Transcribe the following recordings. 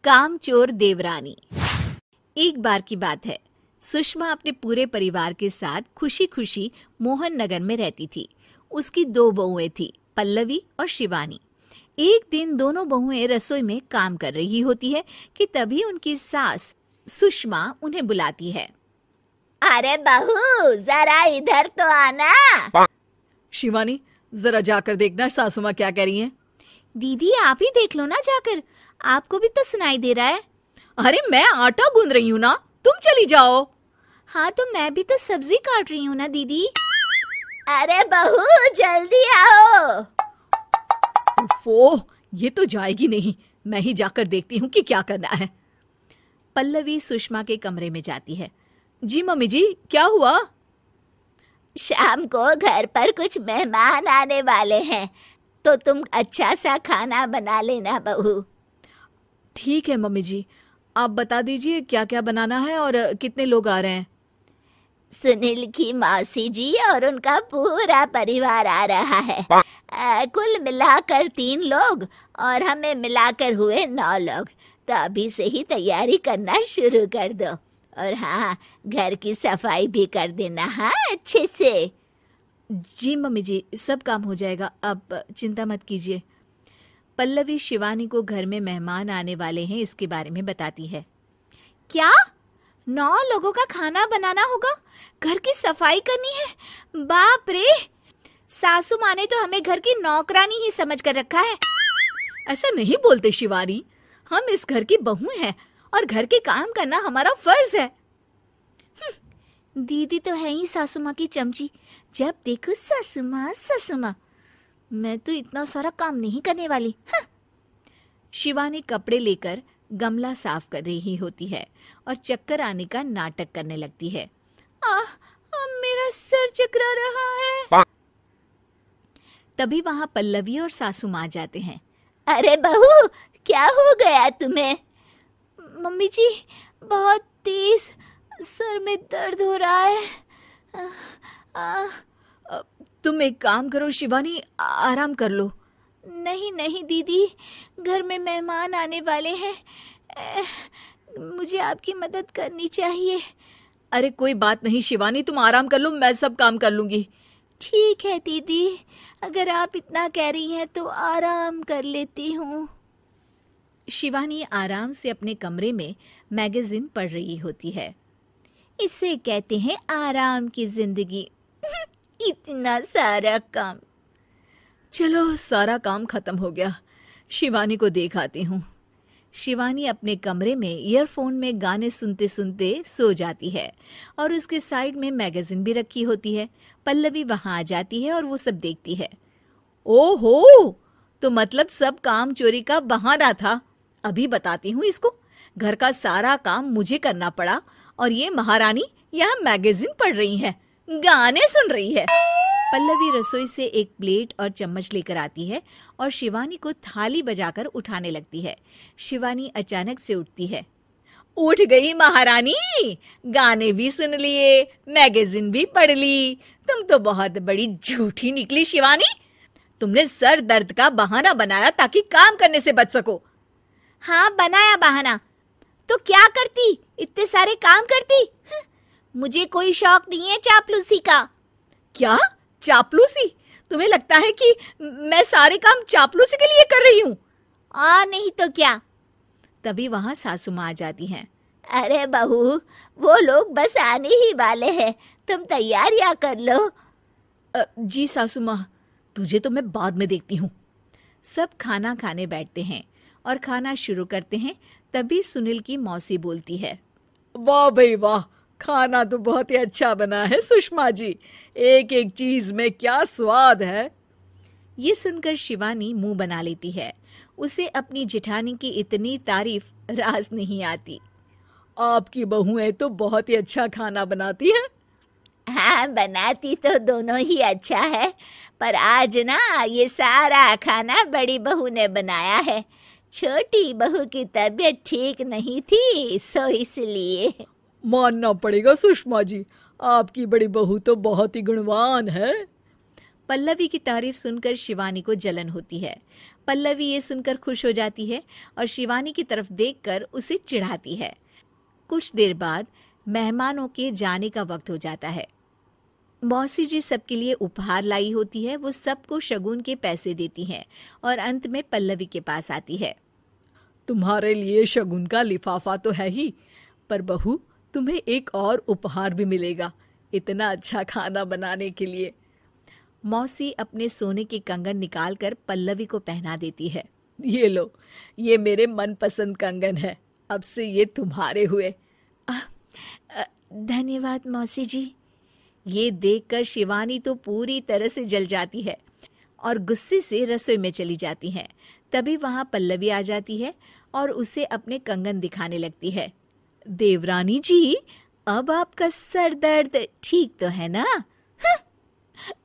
कामचोर देवरानी। एक बार की बात है, सुषमा अपने पूरे परिवार के साथ खुशी खुशी मोहन नगर में रहती थी। उसकी 2 बहुएं थी, पल्लवी और शिवानी। एक दिन दोनों बहुएं रसोई में काम कर रही होती है कि तभी उनकी सास सुषमा उन्हें बुलाती है। अरे बहू, जरा इधर तो आना। शिवानी, जरा जाकर देखना सासू माँ क्या कह रही हैं। दीदी आप ही देख लो ना जाकर, आपको भी तो सुनाई दे रहा है। अरे मैं आटा गूंद रही हूँ ना, तुम चली जाओ। हाँ तो मैं भी तो सब्जी काट रही हूँ ना दीदी। अरे बहू जल्दी आओ। ओफो, ये तो जाएगी नहीं, मैं ही जाकर देखती हूँ कि क्या करना है। पल्लवी सुषमा के कमरे में जाती है। जी मम्मी जी, क्या हुआ? शाम को घर पर कुछ मेहमान आने वाले हैं, तो तुम अच्छा सा खाना बना लेना बहू। ठीक है मम्मी जी, आप बता दीजिए क्या क्या बनाना है और कितने लोग आ रहे हैं। सुनील की मौसी जी और उनका पूरा परिवार आ रहा है। कुल मिलाकर 3 लोग और हमें मिलाकर हुए 9 लोग। तो अभी से ही तैयारी करना शुरू कर दो। और हाँ, घर की सफाई भी कर देना, हाँ अच्छे से। जी मम्मी जी, सब काम हो जाएगा, आप चिंता मत कीजिए। पल्लवी शिवानी को घर में मेहमान आने वाले हैं इसके बारे में बताती है। क्या 9 लोगों का खाना बनाना होगा, घर की सफाई करनी है? बाप रे, सासू माँ ने तो हमें घर की नौकरानी ही समझ कर रखा है। ऐसा नहीं बोलते शिवानी, हम इस घर की बहू हैं और घर के काम करना हमारा फर्ज है। दीदी तो है ही सासू माँ की चमची, जब देखो सासू माँ सासू माँ। मैं तो इतना सारा काम नहीं करने वाली। शिवानी कपड़े लेकर गमला साफ कर रही होती है और चक्कर आने का नाटक करने लगती है। मेरा सर चकरा रहा है। तभी वहां पल्लवी और सासू माँ जाते हैं। अरे बहू, क्या हो गया तुम्हें? मम्मी जी, बहुत तेज सर में दर्द हो रहा है। तुम एक काम करो शिवानी, आराम कर लो। नहीं नहीं दीदी, घर में मेहमान आने वाले हैं, मुझे आपकी मदद करनी चाहिए। अरे कोई बात नहीं शिवानी, तुम आराम कर लो, मैं सब काम कर लूंगी। ठीक है दीदी, अगर आप इतना कह रही हैं तो आराम कर लेती हूँ। शिवानी आराम से अपने कमरे में मैगजीन पढ़ रही होती है। इसे कहते हैं आराम की जिंदगी। इतना सारा काम। चलो सारा काम खत्म हो गया, शिवानी को देख आती हूँ। शिवानी अपने कमरे में ईयरफोन में गाने सुनते सुनते सो जाती है और उसके साइड में मैगजीन भी रखी होती है। पल्लवी वहां आ जाती है और वो सब देखती है। ओहो, तो मतलब सब काम चोरी का बहाना था। अभी बताती हूँ इसको। घर का सारा काम मुझे करना पड़ा और ये महारानी यहाँ मैगजीन पढ़ रही है, गाने सुन रही है। पल्लवी रसोई से एक प्लेट और चम्मच लेकर आती है और शिवानी को थाली बजाकर उठाने लगती है। शिवानी अचानक से उठती है। उठ गई महारानी, गाने भी सुन लिए, मैगजीन भी पढ़ ली। तुम तो बहुत बड़ी झूठी निकली शिवानी। तुमने सर दर्द का बहाना बनाया ताकि काम करने से बच सको। हाँ बनाया बहाना, तो क्या करती, इतने सारे काम करती। मुझे कोई शौक नहीं है चापलूसी का। क्या चापलूसी? तुम्हें लगता है कि मैं सारे काम चापलूसी के लिए कर रही हूँ? और नहीं तो क्या। तभी वहां सासू माँ आ जाती हैं। अरे बहू, वो लोग बस आने ही वाले हैं, तुम तैयारियां कर लो। जी सासू माँ, तुझे तो मैं बाद में देखती हूँ। सब खाना खाने बैठते हैं और खाना शुरू करते हैं। तभी सुनील की मौसी बोलती है। वाह भाई वाह, खाना तो बहुत ही अच्छा बना है सुषमा जी, एक एक चीज में क्या स्वाद है। ये सुनकर शिवानी मुंह बना लेती है। उसे अपनी जेठानी की इतनी तारीफ रास नहीं आती। आपकी बहुएं तो बहुत ही अच्छा खाना बनाती हैं। हाँ, बनाती तो दोनों ही अच्छा है, पर आज ना ये सारा खाना बड़ी बहू ने बनाया है। छोटी बहू की तबीयत ठीक नहीं थी, सो इसलिए। मानना पड़ेगा सुषमा जी, आपकी बड़ी बहू तो बहुत ही गुणवान है। पल्लवी की तारीफ सुनकर शिवानी को जलन होती है। पल्लवी ये सुनकर खुश हो जाती है और शिवानी की तरफ देखकर उसे चिढ़ाती है। कुछ देर बाद मेहमानों के जाने का वक्त हो जाता है। मौसी जी सबके लिए उपहार लाई होती है। वो सबको शगुन के पैसे देती हैं और अंत में पल्लवी के पास आती है। तुम्हारे लिए शगुन का लिफाफा तो है ही, पर बहू तुम्हें एक और उपहार भी मिलेगा इतना अच्छा खाना बनाने के लिए। मौसी अपने सोने के कंगन निकालकर पल्लवी को पहना देती है। ये लो, ये मेरे मनपसंद कंगन है, अब से ये तुम्हारे हुए। धन्यवाद मौसी जी। ये देखकर शिवानी तो पूरी तरह से जल जाती है और गुस्से से रसोई में चली जाती है। तभी वहां पल्लवी आ जाती है और उसे अपने कंगन दिखाने लगती है। देवरानी जी, अब आपका सर दर्द ठीक तो है ना?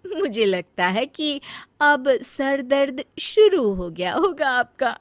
मुझे लगता है कि अब सर दर्द शुरू हो गया होगा आपका।